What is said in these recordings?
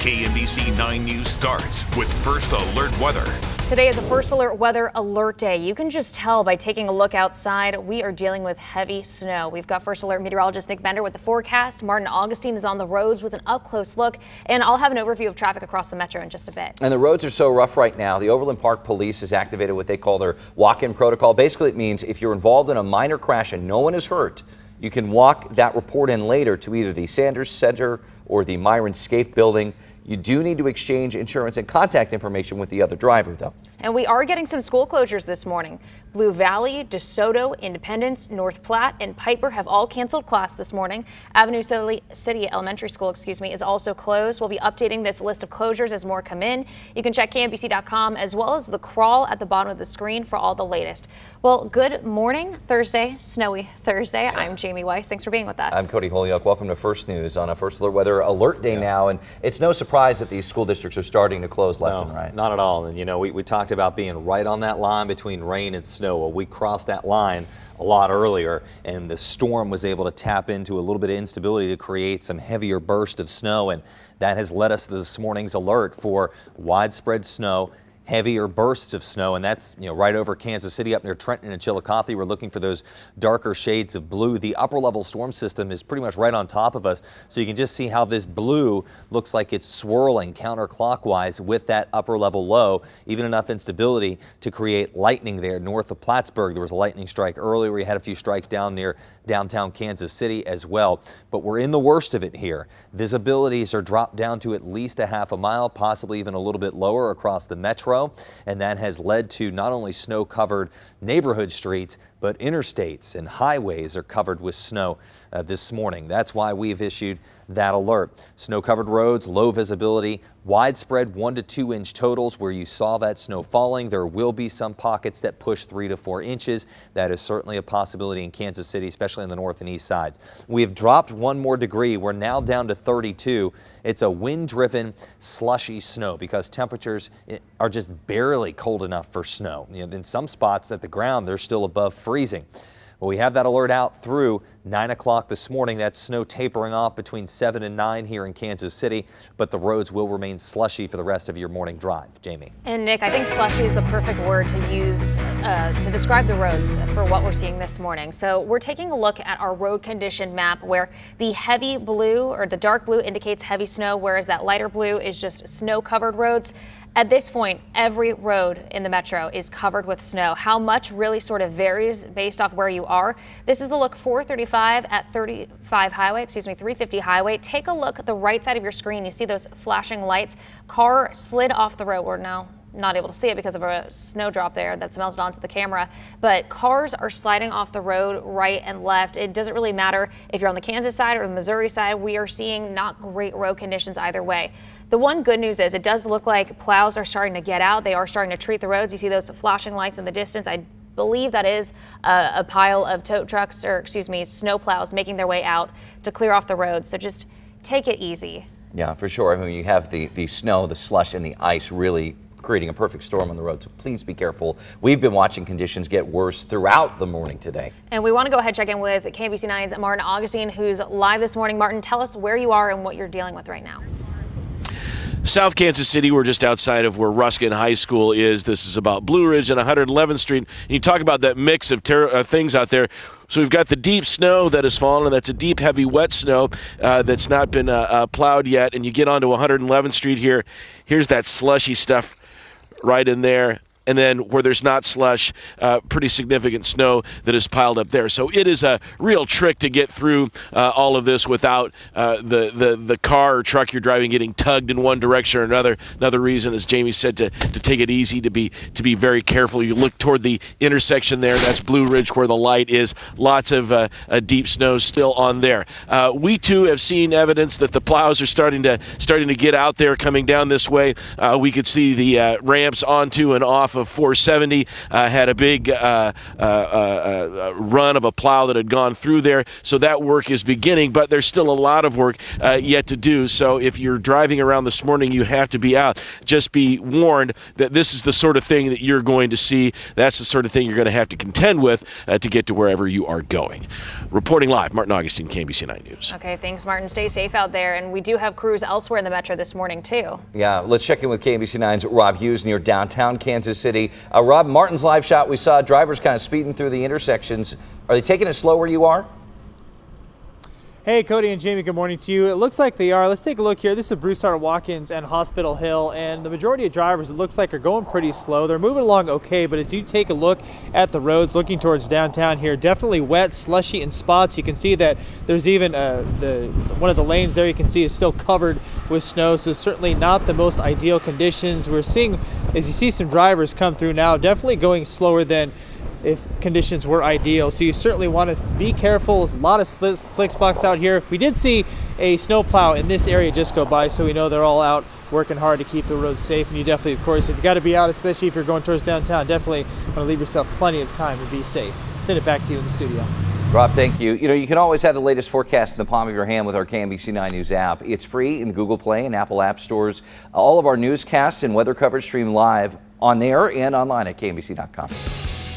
KMBC 9 News starts with First Alert Weather. Today is a First Alert Weather Alert Day. You can just tell by taking a look outside. We are dealing with heavy snow. We've got First Alert meteorologist Nick Bender with the forecast. Martin Augustine is on the roads with an up-close look, and I'll have an overview of traffic across the metro in just a bit. And the roads are so rough right now. The Overland Park Police has activated what they call their walk-in protocol. Basically, it means if you're involved in a minor crash and no one is hurt, you can walk that report in later to either the Sanders Center or the Myron Scaife building. You do need to exchange insurance and contact information with the other driver, though. And we are getting some school closures this morning. Blue Valley, DeSoto, Independence, North Platte, and Piper have all canceled class this morning. Avenue City Elementary School, is also closed. We'll be updating this list of closures as more come in. You can check KMBC.com as well as the crawl at the bottom of the screen for all the latest. Well, good morning, Thursday, snowy Thursday. I'm Jamie Weiss. Thanks for being with us. I'm Cody Holyoke. Welcome to First News on a First Alert Weather Alert Day now. And it's no surprise that these school districts are starting to close left and right. Not at all. And, you know, we talked about being right on that line between rain and snow. Well, we crossed that line a lot earlier, and the storm was able to tap into a little bit of instability to create some heavier burst of snow, and that has led us to this morning's alert for widespread snow, heavier bursts of snow, and that's right over Kansas City up near Trenton and Chillicothe. We're looking for those darker shades of blue. The upper level storm system is pretty much right on top of us, so you can just see how this blue looks like it's swirling counterclockwise with that upper level low, even enough instability to create lightning there north of Plattsburgh. There was a lightning strike earlier. We had a few strikes down near downtown Kansas City as well, but we're in the worst of it here. Visibilities are dropped down to at least a half a mile, possibly even a little bit lower across the metro, and that has led to not only snow-covered neighborhood streets, but interstates and highways are covered with snow this morning. That's why we've issued that alert. Snow-covered roads, low visibility, widespread 1 to 2 inch totals where you saw that snow falling. There will be some pockets that push 3 to 4 inches. That is certainly a possibility in Kansas City, especially on the north and east sides. We have dropped 1 more degree. We're now down to 32. It's a wind-driven, slushy snow because temperatures are just barely cold enough for snow. In some spots at the ground, they're still above freezing. Well, we have that alert out through 9 o'clock this morning. That's snow tapering off between 7 and 9 here in Kansas City, but the roads will remain slushy for the rest of your morning drive. Jamie. And Nick, I think slushy is the perfect word to use to describe the roads for what we're seeing this morning. So we're taking a look at our road condition map where the heavy blue or the dark blue indicates heavy snow, whereas that lighter blue is just snow-covered roads. At this point, every road in the metro is covered with snow. How much really sort of varies based off where you are. This is the look 435 at 350 highway. Take a look at the right side of your screen. You see those flashing lights. Car slid off the road. We're now not able to see it because of a snowdrop there that's melted onto the camera, but cars are sliding off the road right and left. It doesn't really matter if you're on the Kansas side or the Missouri side. We are seeing not great road conditions either way. The one good news is it does look like plows are starting to get out. They are starting to treat the roads. You see those flashing lights in the distance. I believe that is a pile of tow trucks, or snow plows making their way out to clear off the roads. So just take it easy. Yeah, for sure. I mean, you have the snow, the slush, and the ice really creating a perfect storm on the road, so please be careful. We've been watching conditions get worse throughout the morning today. And we want to go ahead and check in with KMBC 9's Martin Augustine, who's live this morning. Martin, tell us where you are and what you're dealing with right now. South Kansas City, we're just outside of where Ruskin High School is. This is about Blue Ridge and 111th Street. And you talk about that mix of things out there. So we've got the deep snow that has fallen, and that's a deep, heavy, wet snow that's not been plowed yet. And you get onto 111th Street here. Here's that slushy stuff right in there. And then where there's not slush, pretty significant snow that is piled up there. So it is a real trick to get through all of this without the car or truck you're driving getting tugged in one direction or another. Another reason, as Jamie said, to take it easy, to be very careful. You look toward the intersection there. That's Blue Ridge where the light is. Lots of deep snow still on there. We too have seen evidence that the plows are starting to get out there coming down this way. We could see the ramps onto and off off of 470 had a big run of a plow that had gone through there. So that work is beginning, but there's still a lot of work yet to do. So if you're driving around this morning, you have to be out. Just be warned that this is the sort of thing that you're going to see. That's the sort of thing you're going to have to contend with to get to wherever you are going. Reporting live, Martin Augustine, KMBC 9 News. Okay, thanks, Martin. Stay safe out there. And we do have crews elsewhere in the metro this morning, too. Yeah, let's check in with KMBC 9's Rob Hughes near downtown Kansas City. Rob, Martin's live shot, we saw drivers kind of speeding through the intersections. Are they taking it slow where you are? Hey, Cody and Jamie, good morning to you. It looks like they are. Let's take a look here. This is Broussard Watkins and Hospital Hill, and the majority of drivers, it looks like, are going pretty slow. They're moving along okay, but as you take a look at the roads looking towards downtown here, definitely wet, slushy in spots. You can see that there's even one of the lanes there you can see is still covered with snow, so certainly not the most ideal conditions. We're seeing, as you see some drivers come through now, definitely going slower than if conditions were ideal. So you certainly want to be careful. A lot of slick spots out here. We did see a snowplow in this area just go by, so we know they're all out working hard to keep the roads safe. And you definitely, of course, if you got to be out, especially if you're going towards downtown, definitely want to leave yourself plenty of time to be safe. Send it back to you in the studio. Rob, thank you. You know, you can always have the latest forecast in the palm of your hand with our KMBC 9 News app. It's free in Google Play and Apple App Stores. All of our newscasts and weather coverage stream live on there and online at KMBC.com.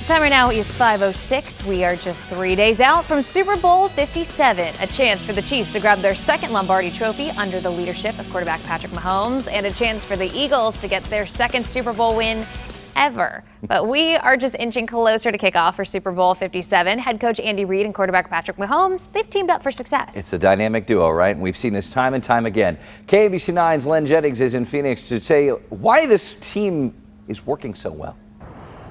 Time right now is 5:06. We are just 3 days out from Super Bowl 57. A chance for the Chiefs to grab their second Lombardi trophy under the leadership of quarterback Patrick Mahomes, and a chance for the Eagles to get their second Super Bowl win ever. But we are just inching closer to kickoff for Super Bowl 57. Head coach Andy Reid and quarterback Patrick Mahomes, they've teamed up for success. It's a dynamic duo, right? And we've seen this time and time again. KMBC 9's Len Jennings is in Phoenix to say why this team is working so well.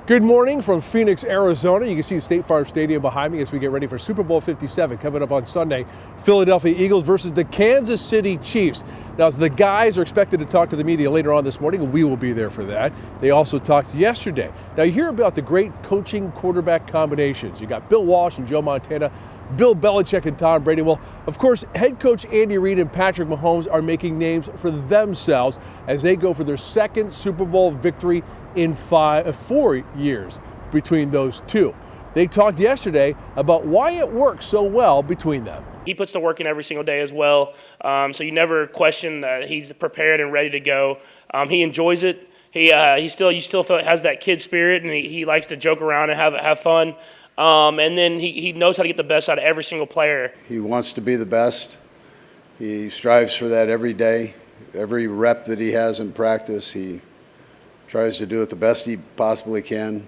Good morning from Phoenix, Arizona. You can see State Farm Stadium behind me as we get ready for Super Bowl 57 coming up on Sunday. Philadelphia Eagles versus the Kansas City Chiefs. Now, the guys are expected to talk to the media later on this morning, and we will be there for that. They also talked yesterday. Now, you hear about the great coaching quarterback combinations. You got Bill Walsh and Joe Montana, Bill Belichick and Tom Brady. Well, of course, head coach Andy Reid and Patrick Mahomes are making names for themselves as they go for their second Super Bowl victory in 4 years between those two. They talked yesterday about why it works so well between them. He puts the work in every single day as well, so you never question that he's prepared and ready to go. He enjoys it. You still feel has that kid spirit, and he likes to joke around and have fun. And then he knows how to get the best out of every single player. He wants to be the best. He strives for that every day. Every rep that he has in practice, he tries to do it the best he possibly can.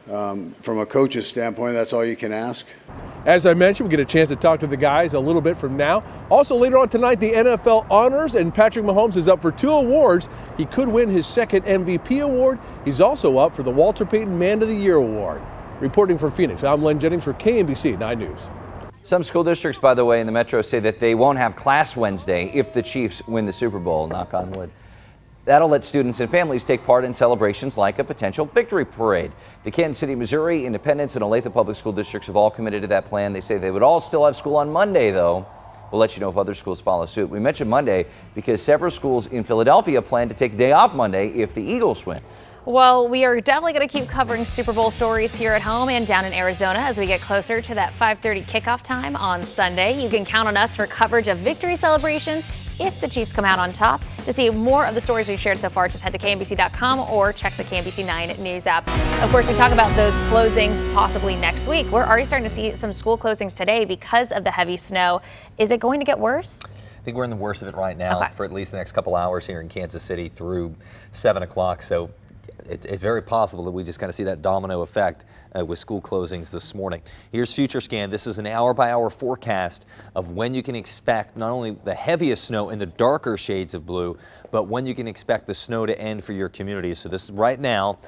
From a coach's standpoint, that's all you can ask. As I mentioned, we get a chance to talk to the guys a little bit from now. Also later on tonight, the NFL honors, and Patrick Mahomes is up for 2 awards. He could win his second MVP award. He's also up for the Walter Payton Man of the Year award. Reporting from Phoenix, I'm Len Jennings for KMBC 9 News. Some school districts, by the way, in the metro say that they won't have class Wednesday if the Chiefs win the Super Bowl, knock on wood. That'll let students and families take part in celebrations like a potential victory parade. The Kansas City, Missouri, Independence, and Olathe Public School Districts have all committed to that plan. They say they would all still have school on Monday, though. We'll let you know if other schools follow suit. We mentioned Monday because several schools in Philadelphia plan to take a day off Monday if the Eagles win. Well, we are definitely going to keep covering Super Bowl stories here at home and down in Arizona as we get closer to that 5:30 kickoff time on Sunday. You can count on us for coverage of victory celebrations if the Chiefs come out on top. To see more of the stories we've shared so far, just head to KMBC.com or check the KMBC 9 News app. Of course, we talk about those closings possibly next week. We're already starting to see some school closings today because of the heavy snow. Is it going to get worse? I think we're in the worst of it right now for at least the next couple hours here in Kansas City through 7 o'clock. So it's very possible that we just kind of see that domino effect with school closings this morning. Here's Future Scan. This is an hour-by-hour forecast of when you can expect not only the heaviest snow in the darker shades of blue, but when you can expect the snow to end for your community. So this is right now,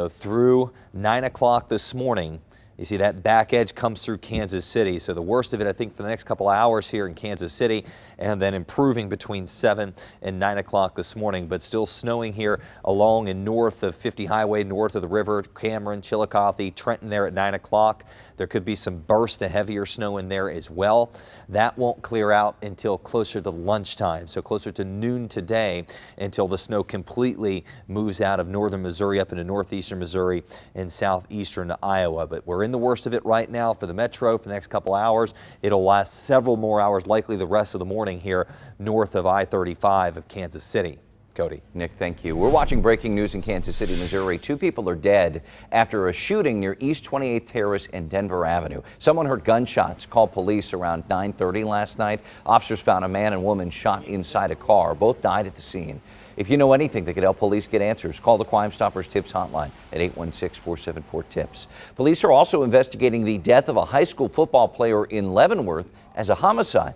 through 9 o'clock this morning. You see that back edge comes through Kansas City. So the worst of it, I think, for the next couple hours here in Kansas City, and then improving between 7 and 9 o'clock this morning. But still snowing here along and north of 50 Highway, north of the river, Cameron, Chillicothe, Trenton there at 9 o'clock. There could be some bursts of heavier snow in there as well. That won't clear out until closer to lunchtime, so closer to noon today, until the snow completely moves out of northern Missouri up into northeastern Missouri and southeastern Iowa. But we're in the worst of it right now for the metro for the next couple hours. It'll last several more hours, likely the rest of the morning here north of I-35 of Kansas City. Cody. Nick, thank you. We're watching breaking news in Kansas City, Missouri. 2 people are dead after a shooting near East 28th Terrace and Denver Avenue. Someone heard gunshots, called police around 9:30 last night. Officers found a man and woman shot inside a car. Both died at the scene. If you know anything that could help police get answers, call the Crime Stoppers Tips Hotline at 816-474-TIPS. Police are also investigating the death of a high school football player in Leavenworth as a homicide.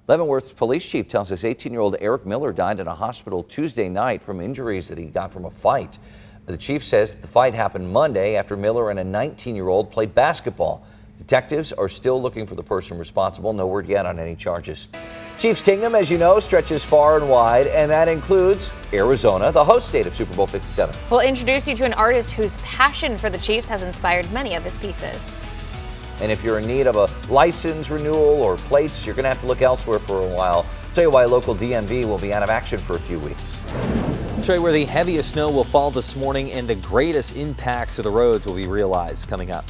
Leavenworth's police chief tells us 18-year-old Eric Miller died in a hospital Tuesday night from injuries that he got from a fight. The chief says the fight happened Monday after Miller and a 19-year-old played basketball. Detectives are still looking for the person responsible. No word yet on any charges. Chiefs Kingdom, as you know, stretches far and wide, and that includes Arizona, the host state of Super Bowl 57. We'll introduce you to an artist whose passion for the Chiefs has inspired many of his pieces. And if you're in need of a license renewal or plates, you're going to have to look elsewhere for a while. I'll tell you why local DMV will be out of action for a few weeks. I'll show you where the heaviest snow will fall this morning and the greatest impacts to the roads will be realized coming up.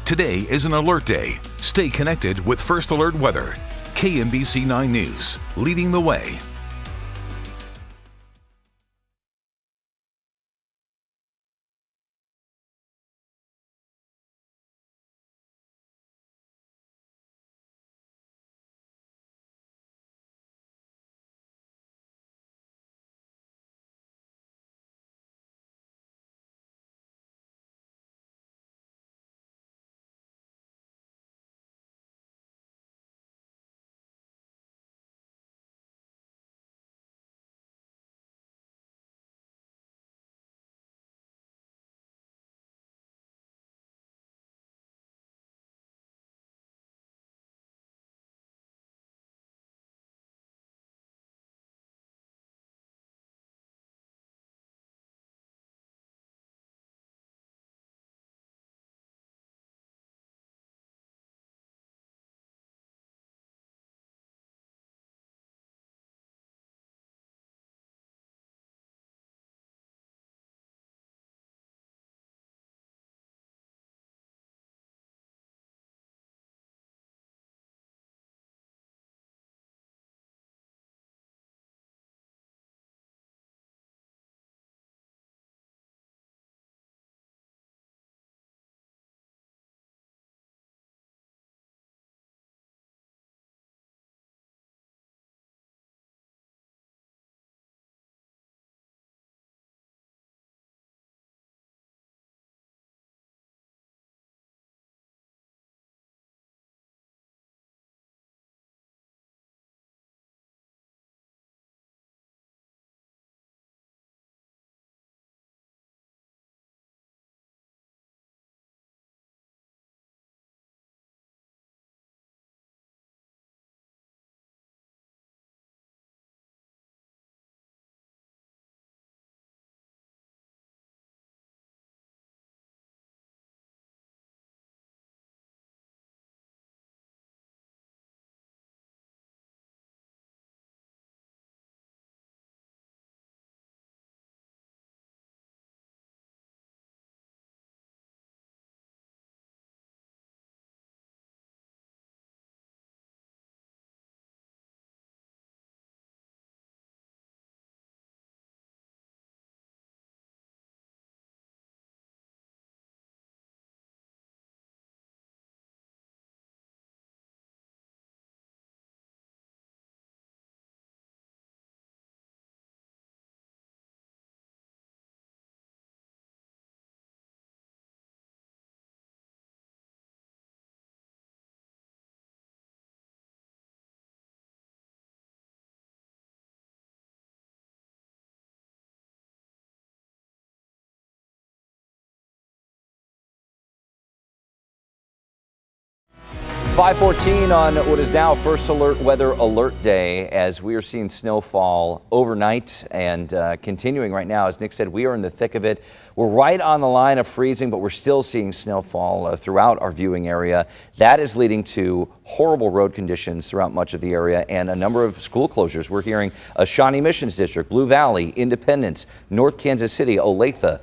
Today is an alert day. Stay connected with First Alert Weather. KMBC 9 News, leading the way. 5:14 on what is now First Alert Weather Alert Day, as we are seeing snowfall overnight and continuing right now. As Nick said, we are in the thick of it. We're right on the line of freezing, but we're still seeing snowfall throughout our viewing area. That is leading to horrible road conditions throughout much of the area and a number of school closures. We're hearing Shawnee Missions District, Blue Valley, Independence, North Kansas City, Olathe.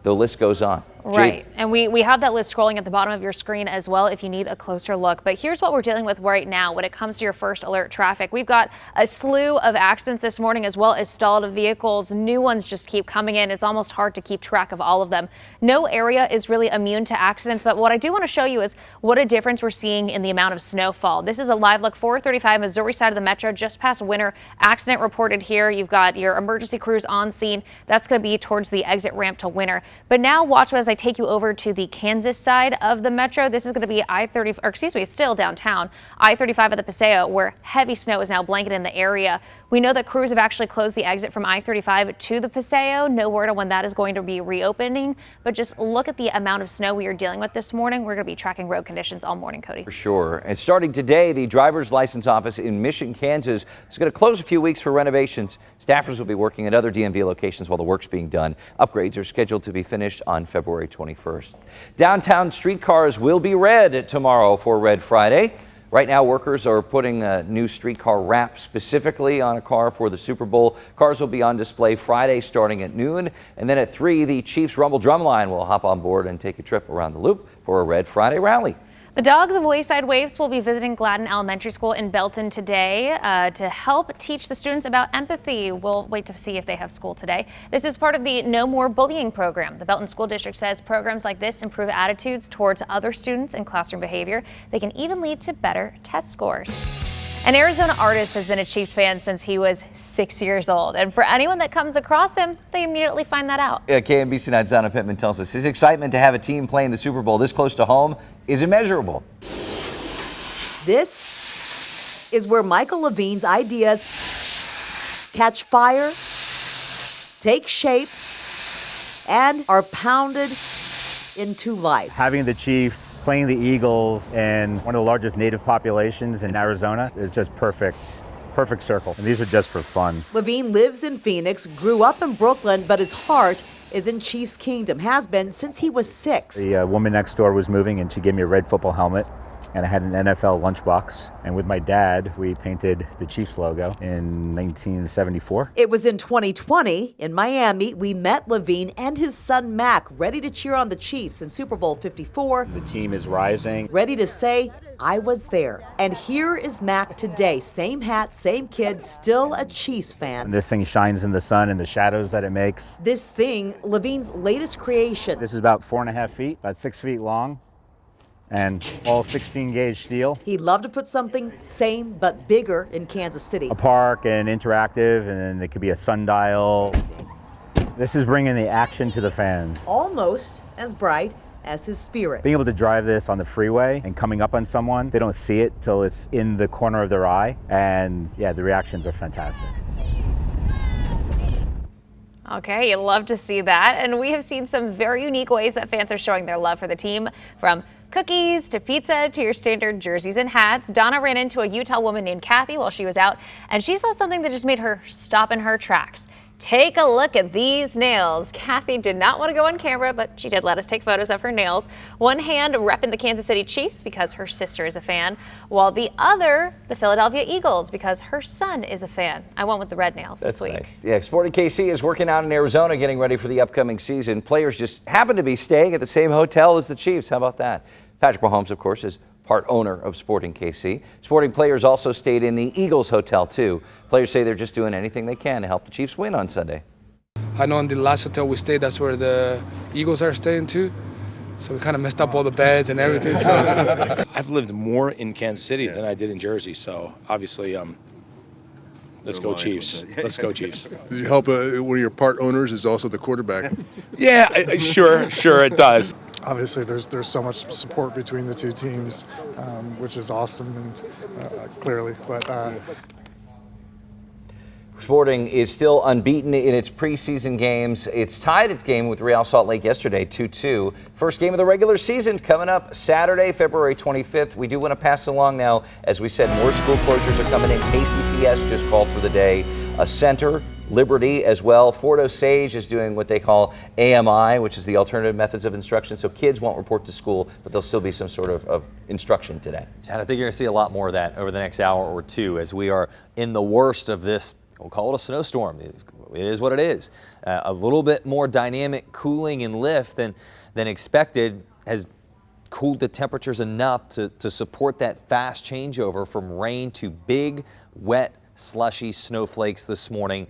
The list goes on. Right, and we have that list scrolling at the bottom of your screen as well if you need a closer look. But here's what we're dealing with right now when it comes to your First Alert traffic. We've got a slew of accidents this morning as well as stalled vehicles. New ones just keep coming in. It's almost hard to keep track of all of them. No area is really immune to accidents, but what I do want to show you is what a difference we're seeing in the amount of snowfall. This is a live look, 435 Missouri side of the metro, just past Winter. Accident reported here. You've got your emergency crews on scene. That's going to be towards the exit ramp to Winter. But now watch as I take you over to the Kansas side of the metro. This is going to be I-30, or excuse me, still downtown, I-35 at the Paseo, where heavy snow is now blanketing the area. We know that crews have actually closed the exit from I-35 to the Paseo. No word on when that is going to be reopening, but just look at the amount of snow we are dealing with this morning. We're going to be tracking road conditions all morning, Cody. For sure. And starting today, the driver's license office in Mission, Kansas is going to close a few weeks for renovations. Staffers will be working at other DMV locations while the work's being done. Upgrades are scheduled to be finished on February 21st. Downtown streetcars will be red tomorrow for Red Friday. Right now, workers are putting a new streetcar wrap specifically on a car for the Super Bowl. Cars will be on display Friday starting at noon. And then at 3, the Chiefs Rumble Drumline will hop on board and take a trip around the loop for a Red Friday rally. The Dogs of Wayside Waifs will be visiting Gladden Elementary School in Belton today to help teach the students about empathy. We'll wait to see if they have school today. This is part of the No More Bullying program. The Belton School District says programs like this improve attitudes towards other students and classroom behavior. They can even lead to better test scores. An Arizona artist has been a Chiefs fan since he was 6 years old. And for anyone that comes across him, they immediately find that out. KMBC 9's Donna Pittman tells us his excitement to have a team playing the Super Bowl this close to home is immeasurable. This is where Michael Levine's ideas catch fire, take shape, and are pounded into life. Having the Chiefs playing the Eagles in one of the largest native populations in Arizona is just perfect circle. And these are just for fun. Levine lives in Phoenix, grew up in Brooklyn, but his heart is in Chiefs Kingdom, has been since he was 6. The woman next door was moving and she gave me a red football helmet. And I had an NFL lunchbox. And with my dad, we painted the Chiefs logo in 1974. It was in 2020 in Miami. We met Levine and his son Mac, ready to cheer on the Chiefs in Super Bowl 54. The team is rising. Ready to say, I was there. And here is Mac today. Same hat, same kid, still a Chiefs fan. And this thing shines in the sun and the shadows that it makes. This thing, Levine's latest creation. This is about 4.5 feet, about 6 feet long. And all 16 gauge steel. He'd love to put something same but bigger in Kansas City. A park and interactive, and it could be a sundial. This is bringing the action to the fans. Almost as bright as his spirit. Being able to drive this on the freeway and coming up on someone, they don't see it till it's in the corner of their eye. And yeah, the reactions are fantastic. Okay, you love to see that. And we have seen some very unique ways that fans are showing their love for the team, from cookies to pizza to your standard jerseys and hats. Donna ran into a Utah woman named Kathy while she was out, and she saw something that just made her stop in her tracks. Take a look at these nails. Kathy did not want to go on camera, but she did let us take photos of her nails. One hand repping the Kansas City Chiefs because her sister is a fan, while the other, the Philadelphia Eagles, because her son is a fan. I went with the red nails this week. Nice. Yeah, Sporting KC is working out in Arizona, getting ready for the upcoming season. Players just happen to be staying at the same hotel as the Chiefs. How about that? Patrick Mahomes, of course, is part owner of Sporting KC. Sporting players also stayed in the Eagles hotel, too. Players say they're just doing anything they can to help the Chiefs win on Sunday. I know in the last hotel we stayed, that's where the Eagles are staying, too. So we kind of messed up all the beds and everything. So I've lived more in Kansas City than I did in Jersey, so obviously let's go Chiefs. Let's go Chiefs. Did you help one of your part owners is also the quarterback? Yeah, sure it does. Obviously, there's so much support between the two teams, which is awesome, and clearly. But Sporting is still unbeaten in its preseason games. It's tied its game with Real Salt Lake yesterday, 2-2. First game of the regular season coming up Saturday, February 25th. We do want to pass along now. As we said, more school closures are coming in. KCPS just called for the day. A Center, Liberty as well. Fort Osage is doing what they call AMI, which is the alternative methods of instruction. So kids won't report to school, but there'll still be some sort of instruction today. And I think you're going to see a lot more of that over the next hour or two as we are in the worst of this. We'll call it a snowstorm. It is what it is. A little bit more dynamic cooling and lift than expected has cooled the temperatures enough to support that fast changeover from rain to big, wet, slushy snowflakes this morning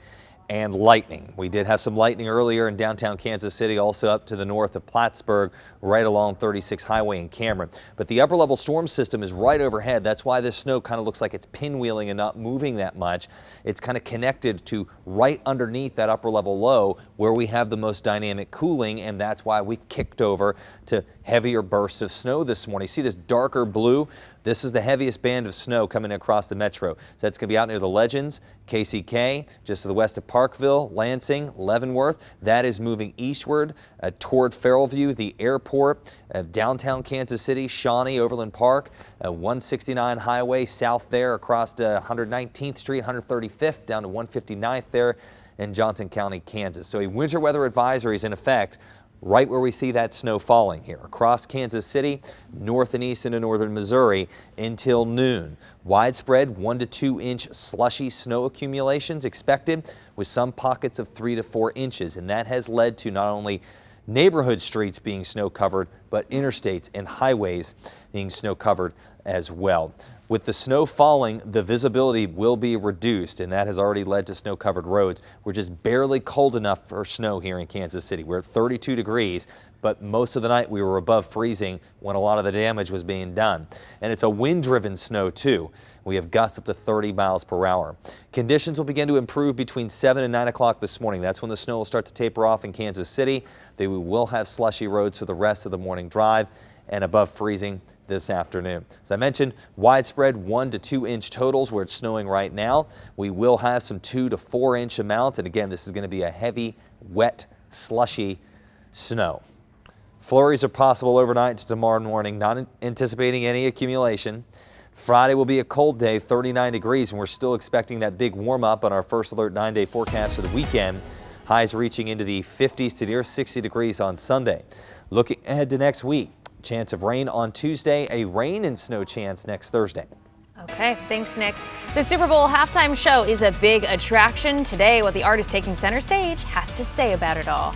and lightning. We did have some lightning earlier in downtown Kansas City, also up to the north of Plattsburgh, right along 36 Highway in Cameron. But the upper level storm system is right overhead. That's why this snow kind of looks like it's pinwheeling and not moving that much. It's kind of connected to right underneath that upper level low where we have the most dynamic cooling, and that's why we kicked over to heavier bursts of snow this morning. You see this darker blue? This is the heaviest band of snow coming across the metro. So that's going to be out near the Legends, KCK, just to the west of Parkville, Lansing, Leavenworth. That is moving eastward toward Farrellview, the airport, downtown Kansas City, Shawnee, Overland Park, 169 Highway south there across 119th Street, 135th down to 159th there in Johnson County, Kansas. So a winter weather advisory is in effect right where we see that snow falling here across Kansas City, north and east into northern Missouri until noon. Widespread 1 to 2 inch slushy snow accumulations expected with some pockets of 3 to 4 inches. And that has led to not only neighborhood streets being snow covered, but interstates and highways being snow covered as well. With the snow falling, the visibility will be reduced, and that has already led to snow-covered roads. We're just barely cold enough for snow here in Kansas City. We're at 32 degrees, but most of the night we were above freezing when a lot of the damage was being done. And it's a wind-driven snow, too. We have gusts up to 30 miles per hour. Conditions will begin to improve between 7 and 9 o'clock this morning. That's when the snow will start to taper off in Kansas City. We will have slushy roads for the rest of the morning drive and above freezing this afternoon. As I mentioned, widespread 1 to 2 inch totals where it's snowing right now. We will have some 2 to 4 inch amounts. And again, this is going to be a heavy, wet, slushy snow. Flurries are possible overnight to tomorrow morning, not anticipating any accumulation. Friday will be a cold day, 39 degrees, and we're still expecting that big warm up on our first alert 9-day forecast for the weekend. Highs reaching into the 50s to near 60 degrees on Sunday. Looking ahead to next week. Chance of rain on Tuesday, a rain and snow chance next Thursday. Okay, thanks, Nick. The Super Bowl halftime show is a big attraction. Today, what the artist taking center stage has to say about it all.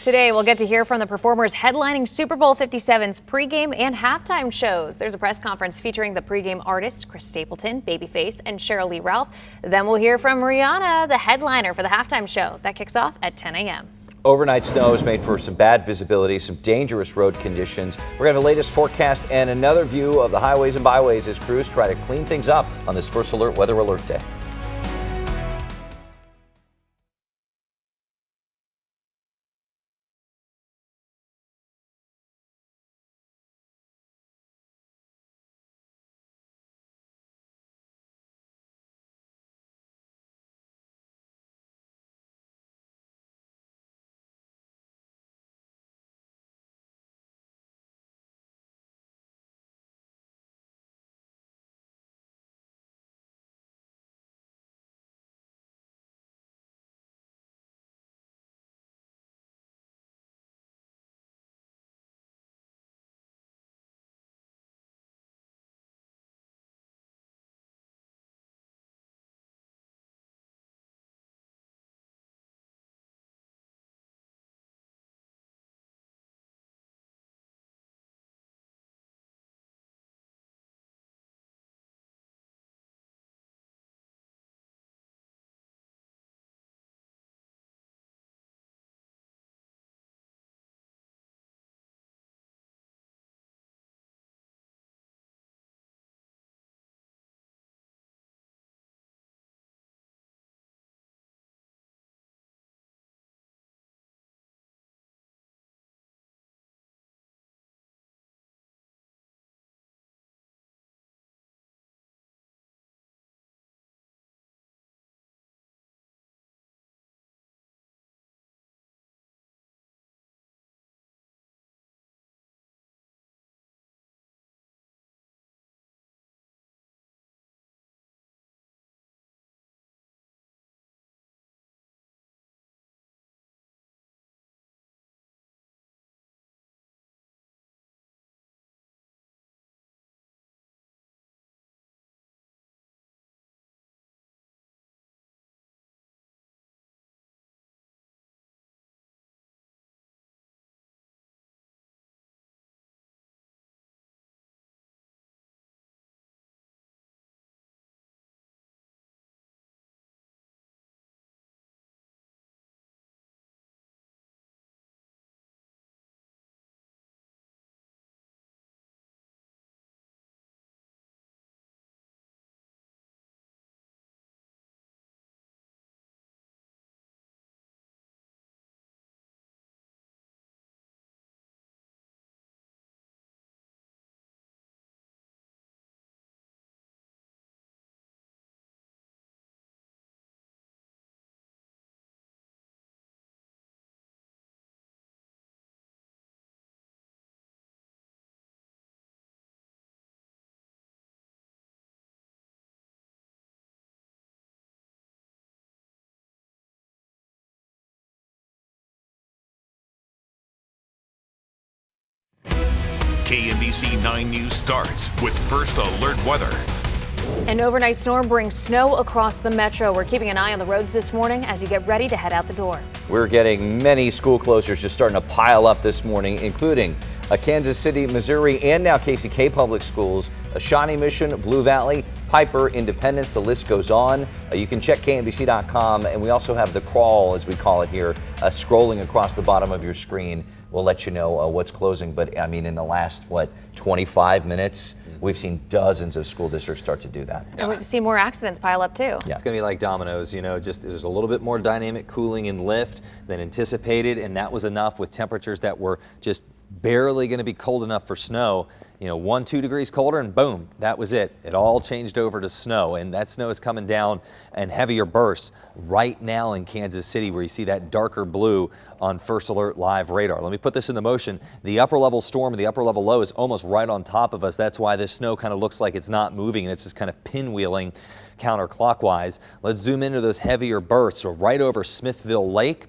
Today, we'll get to hear from the performers headlining Super Bowl 57's pregame and halftime shows. There's a press conference featuring the pregame artists Chris Stapleton, Babyface, and Sheryl Lee Ralph. Then we'll hear from Rihanna, the headliner for the halftime show. That kicks off at 10 a.m. Overnight snow has made for some bad visibility, some dangerous road conditions. We're going to have the latest forecast and another view of the highways and byways as crews try to clean things up on this First Alert Weather Alert Day. KMBC 9 News starts with First Alert Weather. An overnight storm brings snow across the metro. We're keeping an eye on the roads this morning as you get ready to head out the door. We're getting many school closures just starting to pile up this morning, including Kansas City, Missouri, and now KCK Public Schools, Shawnee Mission, Blue Valley, Piper, Independence, the list goes on. You can check KMBC.com, and we also have the crawl, as we call it here, scrolling across the bottom of your screen. We'll let you know what's closing, but I mean, in the last, 25 minutes, we've seen dozens of school districts start to do that. And we've seen more accidents pile up too. Yeah. It's going to be like dominoes, just it was a little bit more dynamic cooling and lift than anticipated, and that was enough with temperatures that were just barely going to be cold enough for snow. 1-2 degrees colder, and boom, that was it. It all changed over to snow, and that snow is coming down in heavier bursts right now in Kansas City, where you see that darker blue on First Alert Live radar. Let me put this into motion. The upper level storm, the upper level low is almost right on top of us. That's why this snow kind of looks like it's not moving, and it's just kind of pinwheeling counterclockwise. Let's zoom into those heavier bursts. So right over Smithville Lake,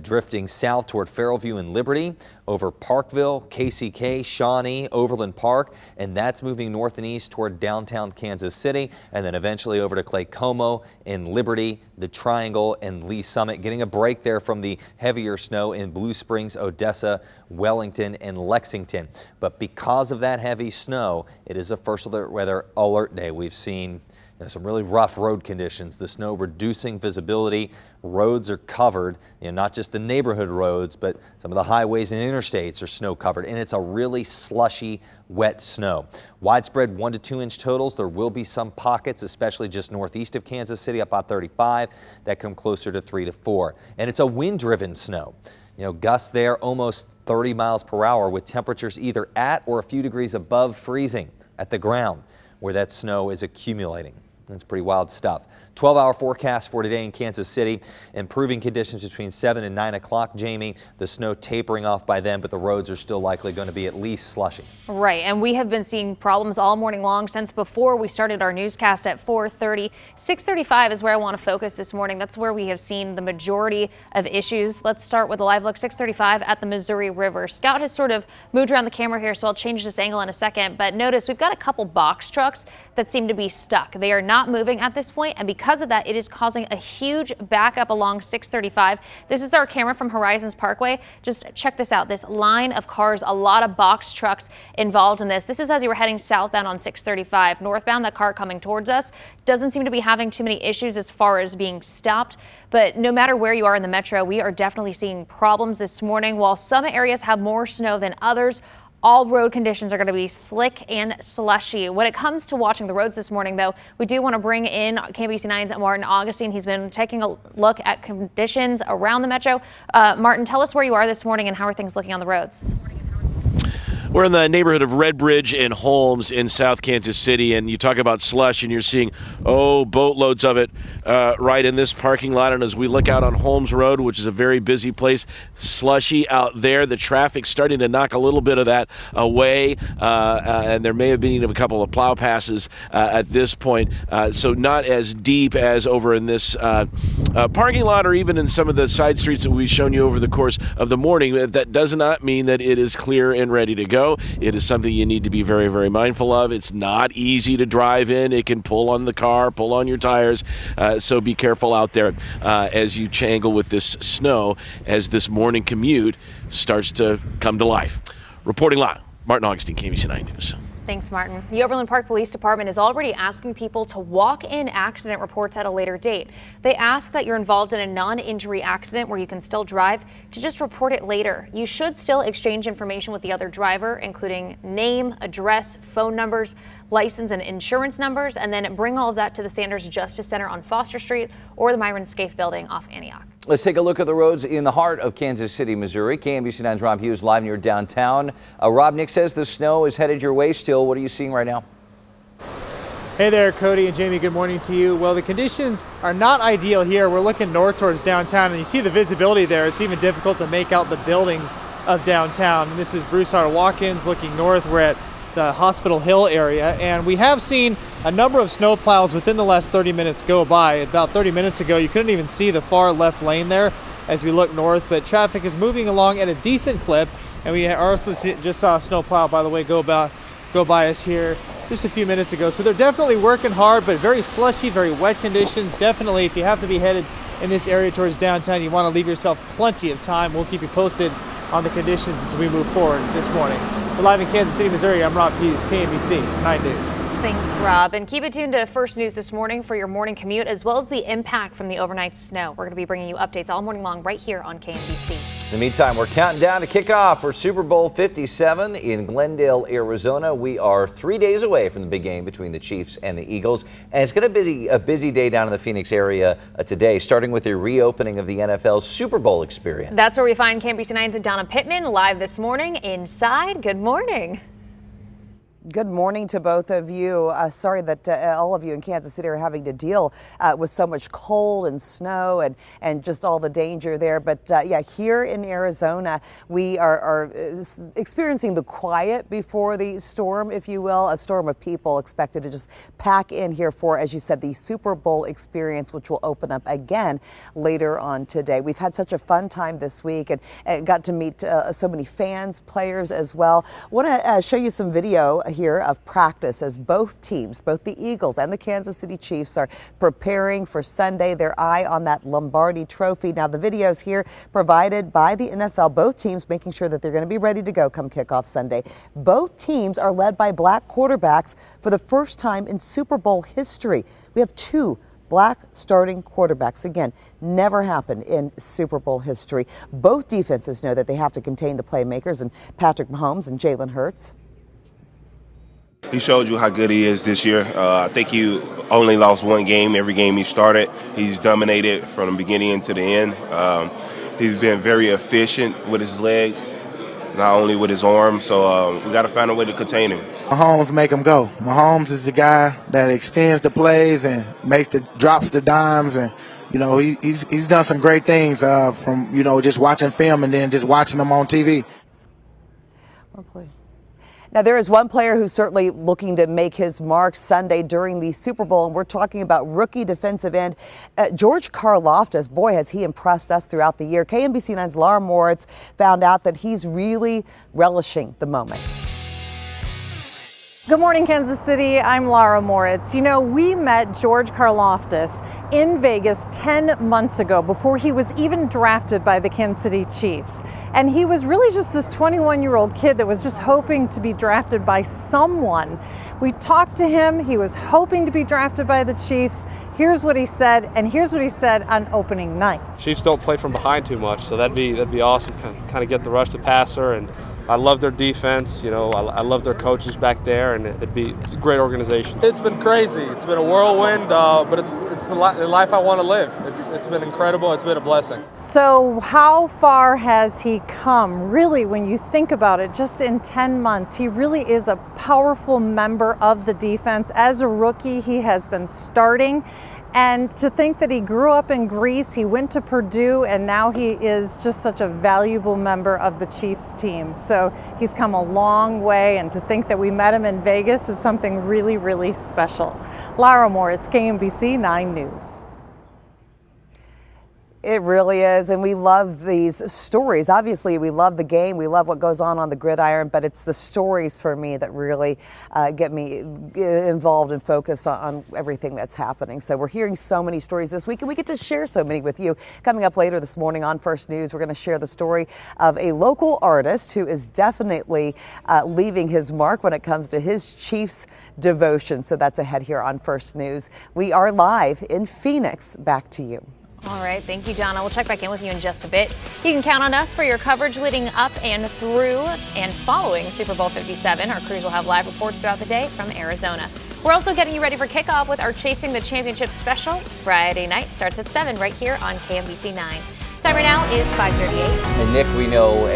drifting south toward Farrellview and Liberty, over Parkville, KCK, Shawnee, Overland Park, and that's moving north and east toward downtown Kansas City, and then eventually over to Claycomo and Liberty, the Triangle, and Lee Summit, getting a break there from the heavier snow in Blue Springs, Odessa, Wellington, and Lexington. But because of that heavy snow, it is a first alert weather alert day. We've seen some really rough road conditions, the snow reducing visibility. Roads are covered, not just the neighborhood roads, but some of the highways and interstates are snow covered, and it's a really slushy, wet snow. Widespread 1 to 2 inch totals. There will be some pockets, especially just northeast of Kansas City, up about 35, that come closer to 3 to 4. And it's a wind-driven snow. Gusts there almost 30 miles per hour with temperatures either at or a few degrees above freezing at the ground where that snow is accumulating. That's pretty wild stuff. 12-hour forecast for today in Kansas City. Improving conditions between 7 and 9 o'clock, Jamie. The snow tapering off by then, but the roads are still likely going to be at least slushy. Right, and we have been seeing problems all morning long since before we started our newscast at 4:30. 6:35 is where I want to focus this morning. That's where we have seen the majority of issues. Let's start with a live look, 6:35 at the Missouri River. Scout has sort of moved around the camera here, so I'll change this angle in a second. But notice we've got a couple box trucks that seem to be stuck. They are not moving at this point, and because of that, it is causing a huge backup along 635. This is our camera from Horizons Parkway. Just check this out. This line of cars, a lot of box trucks involved in this. This is as you were heading southbound on 635. Northbound, that car coming towards us doesn't seem to be having too many issues as far as being stopped. But no matter where you are in the metro, we are definitely seeing problems this morning. While some areas have more snow than others, all road conditions are going to be slick and slushy. When it comes to watching the roads this morning, though, we do want to bring in KMBC9's Martin Augustine. He's been taking a look at conditions around the metro. Martin, tell us where you are this morning and how are things looking on the roads? We're in the neighborhood of Red Bridge and Holmes in South Kansas City, and you talk about slush, and you're seeing, boatloads of it right in this parking lot. And as we look out on Holmes Road, which is a very busy place, slushy out there. The traffic's starting to knock a little bit of that away, and there may have been even a couple of plow passes at this point. So not as deep as over in this parking lot or even in some of the side streets that we've shown you over the course of the morning. That does not mean that it is clear and ready to go. It is something you need to be very, very mindful of. It's not easy to drive in. It can pull on the car, pull on your tires. So be careful out there as you tangle with this snow as this morning commute starts to come to life. Reporting live, Martin Augustine, KMBC9 News. Thanks, Martin. The Overland Park Police Department is already asking people to walk in accident reports at a later date. They ask that you're involved in a non-injury accident where you can still drive to just report it later. You should still exchange information with the other driver, including name, address, phone numbers, license and insurance numbers, and then bring all of that to the Sanders Justice Center on Foster Street or the Myron Scaife building off Antioch. Let's take a look at the roads in the heart of Kansas City, Missouri. KMBC9's Rob Hughes live near downtown. Rob, Nick says the snow is headed your way still. What are you seeing right now? Hey there, Cody and Jamie. Good morning to you. Well, the conditions are not ideal here. We're looking north towards downtown, and you see the visibility there. It's even difficult to make out the buildings of downtown. And this is Broussard Watkins looking north. We're at the Hospital Hill area, and we have seen a number of snow plows within the last 30 minutes go by. About 30 minutes ago, you couldn't even see the far left lane there as we look north, but traffic is moving along at a decent clip, and we also just saw a snow plow, by the way, go by us here just a few minutes ago. So they're definitely working hard, but very slushy, very wet conditions. Definitely, if you have to be headed in this area towards downtown, you want to leave yourself plenty of time. We'll keep you posted on the conditions as we move forward this morning. We're live in Kansas City, Missouri. I'm Rob Hughes, KMBC 9 News. Thanks, Rob. And keep it tuned to First News this morning for your morning commute, as well as the impact from the overnight snow. We're going to be bringing you updates all morning long right here on KMBC. In the meantime, we're counting down to kick off for Super Bowl 57 in Glendale, Arizona. We are 3 days away from the big game between the Chiefs and the Eagles. And it's going to be a busy day down in the Phoenix area today, starting with the reopening of the NFL's Super Bowl experience. That's where we find KMBC9's Donna Pittman live this morning inside. Good morning. Good morning to both of you. Sorry that all of you in Kansas City are having to deal with so much cold and snow and just all the danger there. But yeah, here in Arizona, we are experiencing the quiet before the storm, if you will, a storm of people expected to just pack in here for, as you said, the Super Bowl experience, which will open up again later on today. We've had such a fun time this week and got to meet so many fans, players as well. I want to show you some video here of practice as both teams, both the Eagles and the Kansas City Chiefs, are preparing for Sunday. Their eye on that Lombardi Trophy. Now, the videos here provided by the NFL, both teams making sure that they're going to be ready to go come kickoff Sunday. Both teams are led by black quarterbacks for the first time in Super Bowl history. We have 2 black starting quarterbacks. Again, never happened in Super Bowl history. Both defenses know that they have to contain the playmakers, and Patrick Mahomes and Jalen Hurts. He showed you how good he is this year. I think he only lost 1 game. Every game he started, he's dominated from the beginning to the end. He's been very efficient with his legs, not only with his arm. So we got to find a way to contain him. Mahomes make him go. Mahomes is the guy that extends the plays and drops the dimes, and he's done some great things from just watching film and then just watching them on TV. Well played. Now, there is one player who's certainly looking to make his mark Sunday during the Super Bowl, and we're talking about rookie defensive end George Karlaftis. Boy, has he impressed us throughout the year. KMBC 9's Lara Moritz found out that he's really relishing the moment. Good morning, Kansas City. I'm Lara Moritz. You know, we met George Karlaftis in Vegas 10 months ago before he was even drafted by the Kansas City Chiefs. And he was really just this 21-year-old kid that was just hoping to be drafted by someone. We talked to him. He was hoping to be drafted by the Chiefs. Here's what he said, and here's what he said on opening night. Chiefs don't play from behind too much, so that'd be awesome. Kind of get the rush to passer, and I love their defense. I love their coaches back there, and it's a great organization. It's been crazy. It's been a whirlwind, but it's the life I want to live. It's been incredible. It's been a blessing. So how far has he come? Really, when you think about it, just in 10 months, he really is a powerful member of the defense. As a rookie, he has been starting. And to think that he grew up in Greece, he went to Purdue, and now he is just such a valuable member of the Chiefs team. So he's come a long way, and to think that we met him in Vegas is something really, really special. Lara Moritz, KMBC 9 News. It really is, and we love these stories. Obviously, we love the game. We love what goes on the gridiron, but it's the stories for me that really get me involved and focused on everything that's happening. So we're hearing so many stories this week, and we get to share so many with you. Coming up later this morning on First News, we're going to share the story of a local artist who is definitely leaving his mark when it comes to his Chiefs devotion. So that's ahead here on First News. We are live in Phoenix. Back to you. All right, thank you, Donna. We'll check back in with you in just a bit. You can count on us for your coverage leading up and through and following Super Bowl 57. Our crews will have live reports throughout the day from Arizona. We're also getting you ready for kickoff with our Chasing the Championship special. Friday night starts at 7 right here on KMBC 9. Time right now is 5:38. And Nick, we know,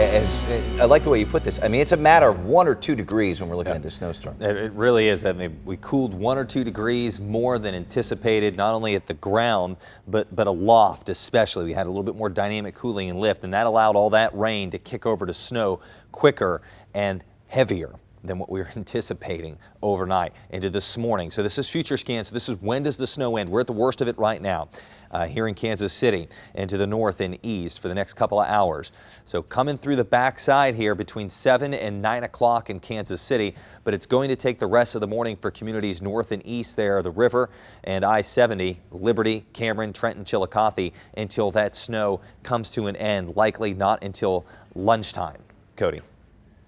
I like the way you put this. I mean, it's a matter of 1 or 2 degrees when we're looking at this snowstorm. It really is. I mean, we cooled 1 or 2 degrees more than anticipated, not only at the ground, but aloft especially. We had a little bit more dynamic cooling and lift, and that allowed all that rain to kick over to snow quicker and heavier than what we were anticipating overnight into this morning. So this is future scan. So this is when does the snow end? We're at the worst of it right now here in Kansas City and to the north and east for the next couple of hours. So coming through the backside here between 7 and 9 o'clock in Kansas City, but it's going to take the rest of the morning for communities north and east there, the river and I-70, Liberty, Cameron, Trenton, Chillicothe, until that snow comes to an end, likely not until lunchtime. Cody.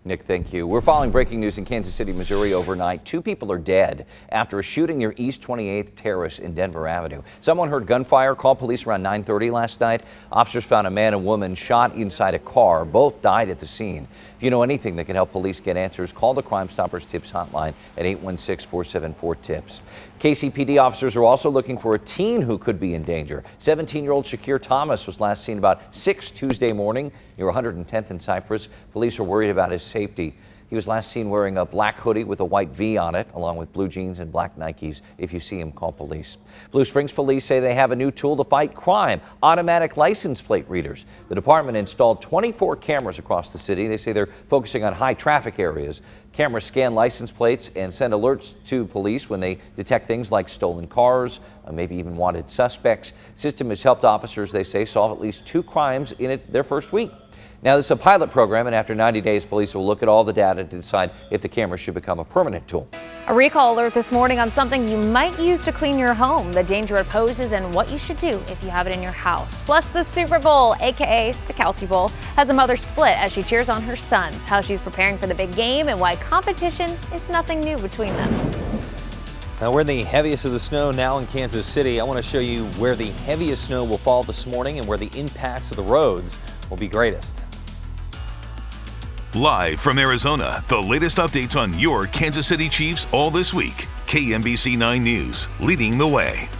Nick, thank you. We're following breaking news in Kansas City, Missouri overnight. 2 people are dead after a shooting near East 28th Terrace in Denver Avenue. Someone heard gunfire, called police around 9:30 last night. Officers found a man and woman shot inside a car. Both died at the scene. If you know anything that can help police get answers, call the Crime Stoppers Tips hotline at 816-474-TIPS. KCPD officers are also looking for a teen who could be in danger. 17-year-old Shakir Thomas was last seen about 6 Tuesday morning near 110th and Cypress. Police are worried about his safety. He was last seen wearing a black hoodie with a white V on it, along with blue jeans and black Nikes. If you see him, call police. Blue Springs police say they have a new tool to fight crime: automatic license plate readers. The department installed 24 cameras across the city. They say they're focusing on high traffic areas. Cameras scan license plates and send alerts to police when they detect things like stolen cars, maybe even wanted suspects. System has helped officers, they say, solve at least 2 crimes in their first week. Now, this is a pilot program, and after 90 days, police will look at all the data to decide if the camera should become a permanent tool. A recall alert this morning on something you might use to clean your home, the danger it poses, and what you should do if you have it in your house. Plus, the Super Bowl, aka the Kelsey Bowl, has a mother split as she cheers on her sons, how she's preparing for the big game, and why competition is nothing new between them. Now, we're in the heaviest of the snow now in Kansas City. I want to show you where the heaviest snow will fall this morning and where the impacts of the roads will be greatest. Live from Arizona, the latest updates on your Kansas City Chiefs all this week. KMBC 9 News, leading the way.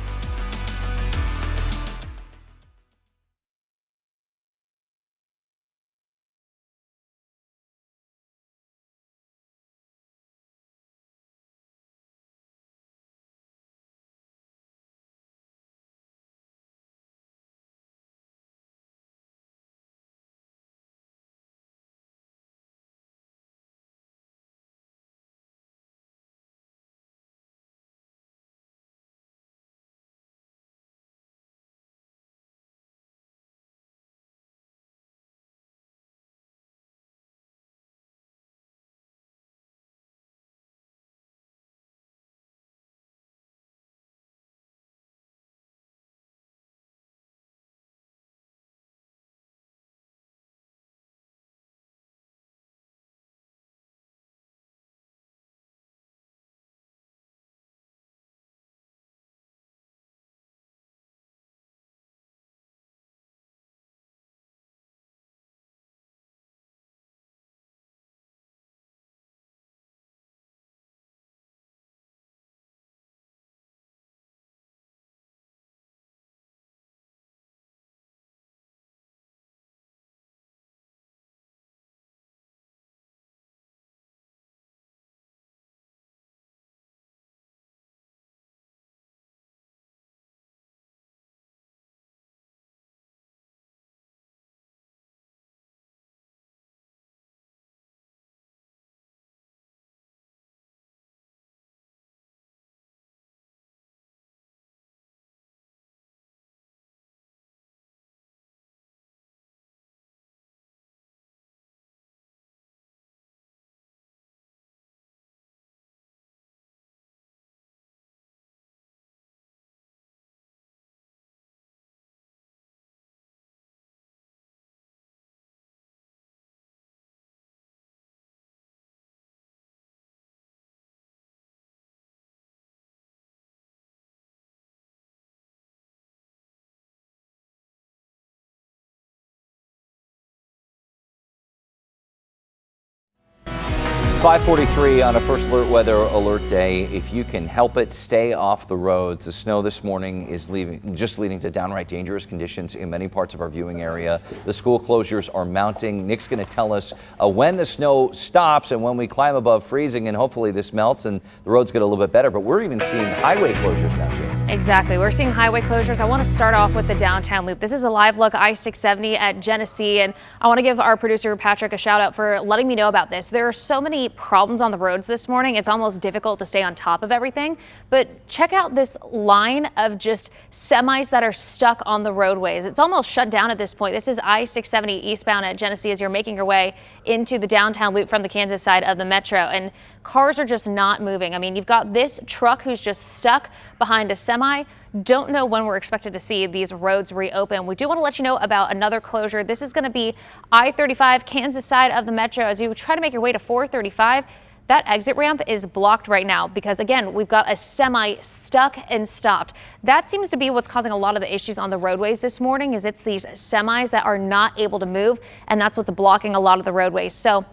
.543 on a First Alert Weather Alert Day. If you can help it, stay off the roads. The snow this morning is leading to downright dangerous conditions in many parts of our viewing area. The school closures are mounting. Nick's going to tell us when the snow stops and when we climb above freezing, and hopefully this melts and the roads get a little bit better. But we're even seeing highway closures now, Jane. Exactly. We're seeing highway closures. I want to start off with the downtown loop. This is a live look, I-670 at Genesee, and I want to give our producer Patrick a shout out for letting me know about this. There are so many problems on the roads this morning. It's almost difficult to stay on top of everything, but check out this line of just semis that are stuck on the roadways. It's almost shut down at this point. This is I-670 eastbound at Genesee as you're making your way into the downtown loop from the Kansas side of the metro, and cars are just not moving. I mean, you've got this truck who's just stuck behind a semi. Don't know when we're expected to see these roads reopen. We do want to let you know about another closure. This is going to be I-35 Kansas side of the metro. As you try to make your way to 435, that exit ramp is blocked right now because, again, we've got a semi stuck and stopped. That seems to be what's causing a lot of the issues on the roadways this morning, is it's these semis that are not able to move, and that's what's blocking a lot of the roadways. So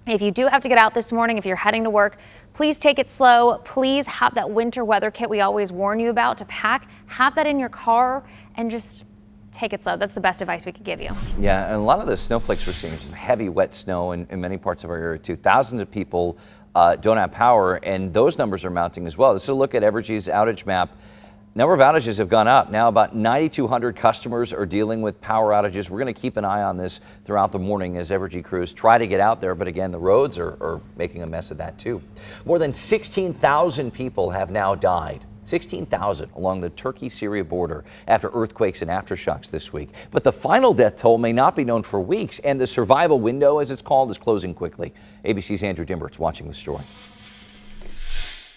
if you do have to get out this morning, if you're heading to work, please take it slow. Please have that winter weather kit we always warn you about to pack. Have that in your car and just take it slow. That's the best advice we could give you. Yeah, and a lot of the snowflakes we're seeing is heavy, wet snow in many parts of our area too. Thousands of people don't have power, and those numbers are mounting as well. This is a look at Evergy's outage map. Number of outages have gone up. Now about 9,200 customers are dealing with power outages. We're going to keep an eye on this throughout the morning as Evergy crews try to get out there. But again, the roads are making a mess of that too. More than 16,000 people have now died. 16,000 along the Turkey-Syria border after earthquakes and aftershocks this week. But the final death toll may not be known for weeks, and the survival window, as it's called, is closing quickly. ABC's Andrew Dimbert's watching the story.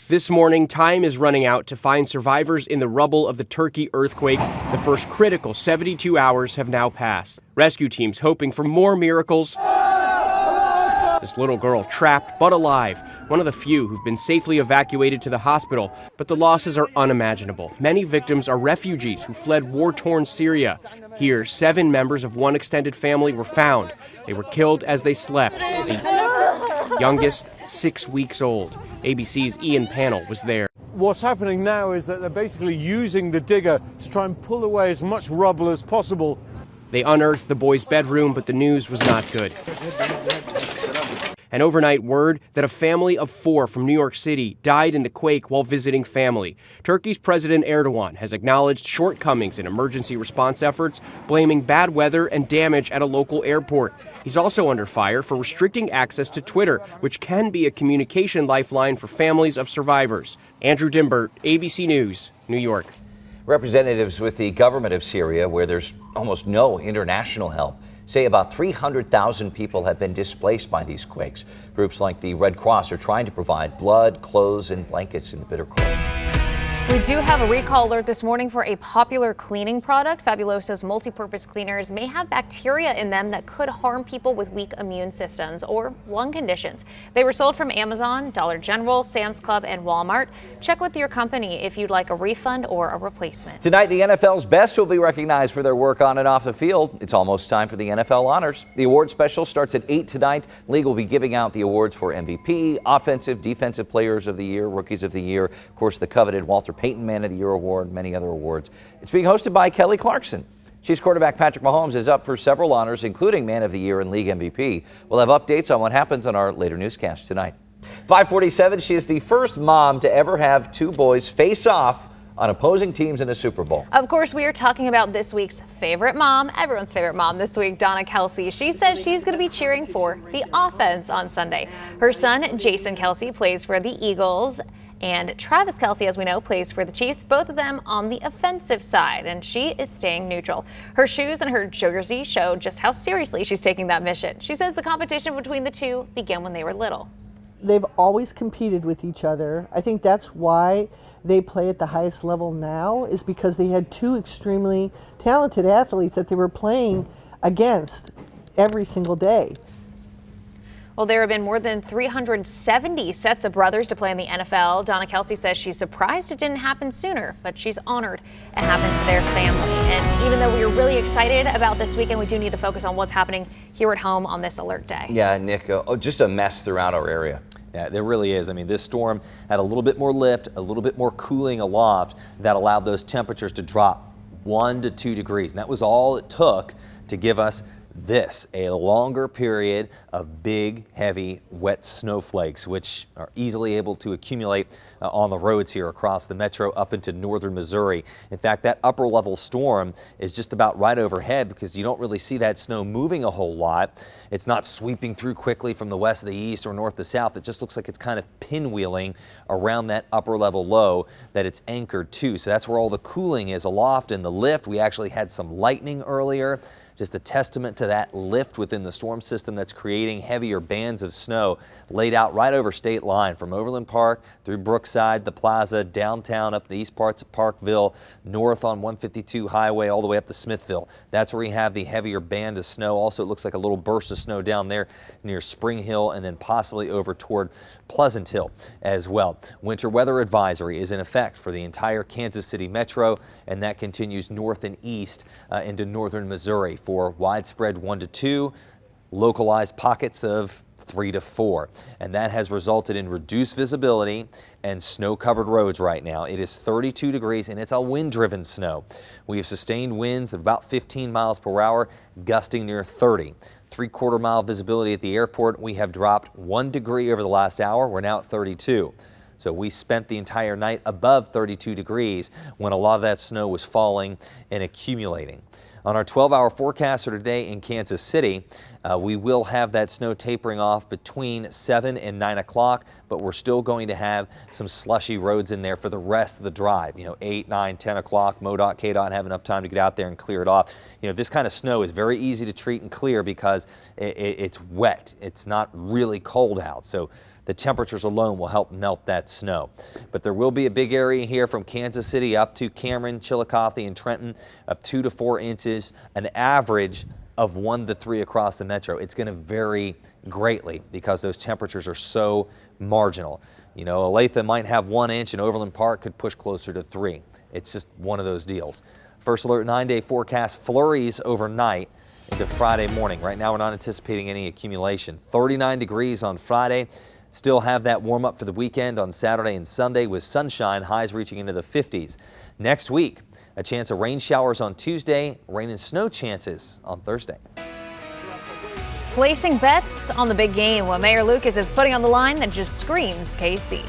This morning, time is running out to find survivors in the rubble of the Turkey earthquake. The first critical 72 hours have now passed. Rescue teams hoping for more miracles. This little girl trapped but alive, one of the few who've been safely evacuated to the hospital, but the losses are unimaginable. Many victims are refugees who fled war-torn Syria. Here, 7 members of one extended family were found. They were killed as they slept. The youngest, 6 weeks old. ABC's Ian Pannell was there. What's happening now is that they're basically using the digger to try and pull away as much rubble as possible. They unearthed the boy's bedroom, but the news was not good. An overnight word that a family of 4 from New York City died in the quake while visiting family. Turkey's President Erdogan has acknowledged shortcomings in emergency response efforts, blaming bad weather and damage at a local airport. He's also under fire for restricting access to Twitter, which can be a communication lifeline for families of survivors. Andrew Dimbert, ABC News, New York. Representatives with the government of Syria, where there's almost no international help, say about 300,000 people have been displaced by these quakes. Groups like the Red Cross are trying to provide blood, clothes, and blankets in the bitter cold. We do have a recall alert this morning for a popular cleaning product. Fabuloso's multi-purpose cleaners may have bacteria in them that could harm people with weak immune systems or lung conditions. They were sold from Amazon, Dollar General, Sam's Club, and Walmart. Check with your company if you'd like a refund or a replacement. Tonight, the NFL's best will be recognized for their work on and off the field. It's almost time for the NFL honors. The award special starts at 8 tonight. League will be giving out the awards for MVP, Offensive, Defensive Players of the Year, Rookies of the Year, of course, the coveted Walter Payton Man of the Year award, many other awards. It's being hosted by Kelly Clarkson. Chiefs quarterback Patrick Mahomes is up for several honors, including Man of the Year and League MVP. We'll have updates on what happens on our later newscast tonight. 5:47, she is the first mom to ever have 2 boys face off on opposing teams in a Super Bowl. Of course, we are talking about this week's favorite mom, everyone's favorite mom this week, Donna Kelce. She says she's going to be cheering for the offense on Sunday. Her son, Jason Kelce, plays for the Eagles. And Travis Kelce, as we know, plays for the Chiefs, both of them on the offensive side, and she is staying neutral. Her shoes and her jersey show just how seriously she's taking that mission. She says the competition between the two began when they were little. They've always competed with each other. I think that's why they play at the highest level now, is because they had 2 extremely talented athletes that they were playing against every single day. Well, there have been more than 370 sets of brothers to play in the NFL. Donna Kelce says she's surprised it didn't happen sooner, but she's honored it happened to their family. And even though we are really excited about this weekend, we do need to focus on what's happening here at home on this alert day. Yeah, Nick, just a mess throughout our area. Yeah, there really is. I mean, this storm had a little bit more lift, a little bit more cooling aloft that allowed those temperatures to drop 1 to 2 degrees. And that was all it took to give us this, a longer period of big, heavy, wet snowflakes, which are easily able to accumulate on the roads here across the metro up into northern Missouri. In fact, that upper level storm is just about right overhead because you don't really see that snow moving a whole lot. It's not sweeping through quickly from the west to the east or north to south. It just looks like it's kind of pinwheeling around that upper level low that it's anchored to. So that's where all the cooling is aloft in the lift. We actually had some lightning earlier. Just a testament to that lift within the storm system that's creating heavier bands of snow laid out right over state line from Overland Park through Brookside, the Plaza, downtown up the east parts of Parkville, north on 152 Highway all the way up to Smithville. That's where we have the heavier band of snow. Also, it looks like a little burst of snow down there near Spring Hill and then possibly over toward Pleasant Hill as well. Winter weather advisory is in effect for the entire Kansas City metro, and that continues north and east into northern Missouri for widespread 1 to 2, localized pockets of 3 to 4. And that has resulted in reduced visibility and snow-covered roads right now. It is 32 degrees and it's a wind-driven snow. We have sustained winds of about 15 miles per hour, gusting near 30. 3/4 mile visibility at the airport. We have dropped 1 degree over the last hour. We're now at 32. So we spent the entire night above 32 degrees when a lot of that snow was falling and accumulating. On our 12-hour forecast for today in Kansas City, we will have that snow tapering off between 7 and 9 o'clock, but we're still going to have some slushy roads in there for the rest of the drive. 8, 9, 10 o'clock, MoDOT, KDOT have enough time to get out there and clear it off. This kind of snow is very easy to treat and clear because it's wet. It's not really cold out. So the temperatures alone will help melt that snow. But there will be a big area here from Kansas City up to Cameron, Chillicothe, and Trenton of 2 to 4 inches, an average of 1 to 3 across the metro. It's going to vary greatly because those temperatures are so marginal. Olathe might have 1 inch and Overland Park could push closer to 3. It's just one of those deals. First Alert 9-day forecast flurries overnight into Friday morning. Right now we're not anticipating any accumulation. 39 degrees on Friday. Still have that warm up for the weekend on Saturday and Sunday with sunshine, highs reaching into the 50s. Next week, a chance of rain showers on Tuesday, rain and snow chances on Thursday. Placing bets on the big game. What Mayor Lucas is putting on the line that just screams KC.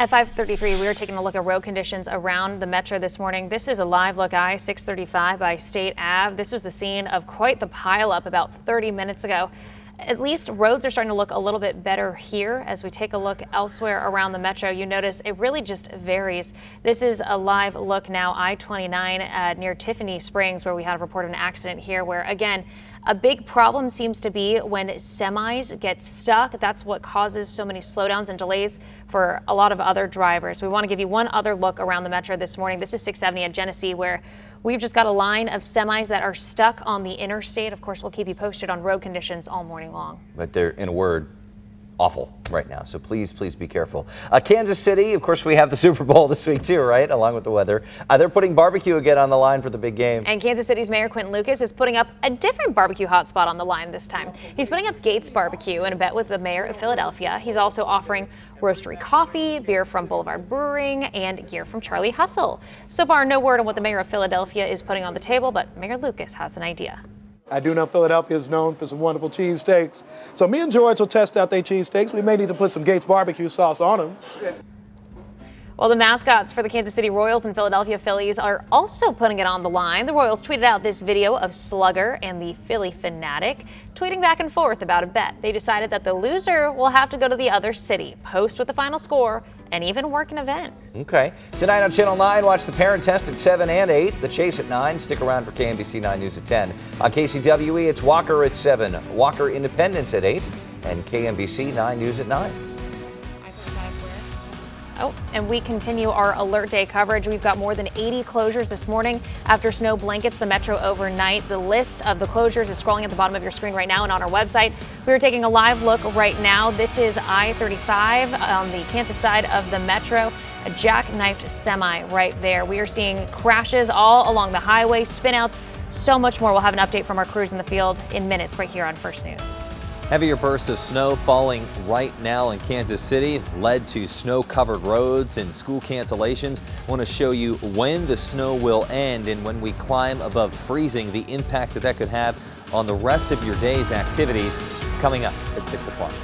At 5:33, we are taking a look at road conditions around the metro this morning. This is a live look I-635 by State Ave. This was the scene of quite the pileup about 30 minutes ago. At least roads are starting to look a little bit better here. As we take a look elsewhere around the metro, you notice it really just varies. This is a live look now, I-29 near Tiffany Springs, where we had reported an accident here where, again, a big problem seems to be when semis get stuck. That's what causes so many slowdowns and delays for a lot of other drivers. We want to give you one other look around the metro this morning. This is 670 at Genesee, where we've just got a line of semis that are stuck on the interstate. Of course, we'll keep you posted on road conditions all morning long. But they're, in a word, awful right now. So please be careful. Kansas City, of course, we have the Super Bowl this week too, right? Along with the weather. They're putting barbecue again on the line for the big game. And Kansas City's Mayor Quentin Lucas is putting up a different barbecue hotspot on the line this time. He's putting up Gates Barbecue in a bet with the mayor of Philadelphia. He's also offering roastery coffee, beer from Boulevard Brewing, and gear from Charlie Hustle. So far, no word on what the mayor of Philadelphia is putting on the table, but Mayor Lucas has an idea. I do know Philadelphia is known for some wonderful cheesesteaks. So me and George will test out their cheesesteaks. We may need to put some Gates barbecue sauce on them. Well, the mascots for the Kansas City Royals and Philadelphia Phillies are also putting it on the line. The Royals tweeted out this video of Slugger and the Philly Fanatic tweeting back and forth about a bet. They decided that the loser will have to go to the other city, post with the final score, and even work an event. Okay. Tonight on Channel 9, watch the Parent Test at 7 and 8, The Chase at 9. Stick around for KMBC 9 News at 10. On KCWE, it's Walker at 7, Walker Independence at 8, and KMBC 9 News at 9. Oh, and we continue our Alert Day coverage. We've got more than 80 closures this morning after snow blankets the metro overnight. The list of the closures is scrolling at the bottom of your screen right now and on our website. We are taking a live look right now. This is I-35 on the Kansas side of the metro. A jackknifed semi right there. We are seeing crashes all along the highway, spinouts, so much more. We'll have an update from our crews in the field in minutes right here on First News. Heavier bursts of snow falling right now in Kansas City has led to snow-covered roads and school cancellations. I want to show you when the snow will end and when we climb above freezing, the impact that could have on the rest of your day's activities coming up at 6 o'clock.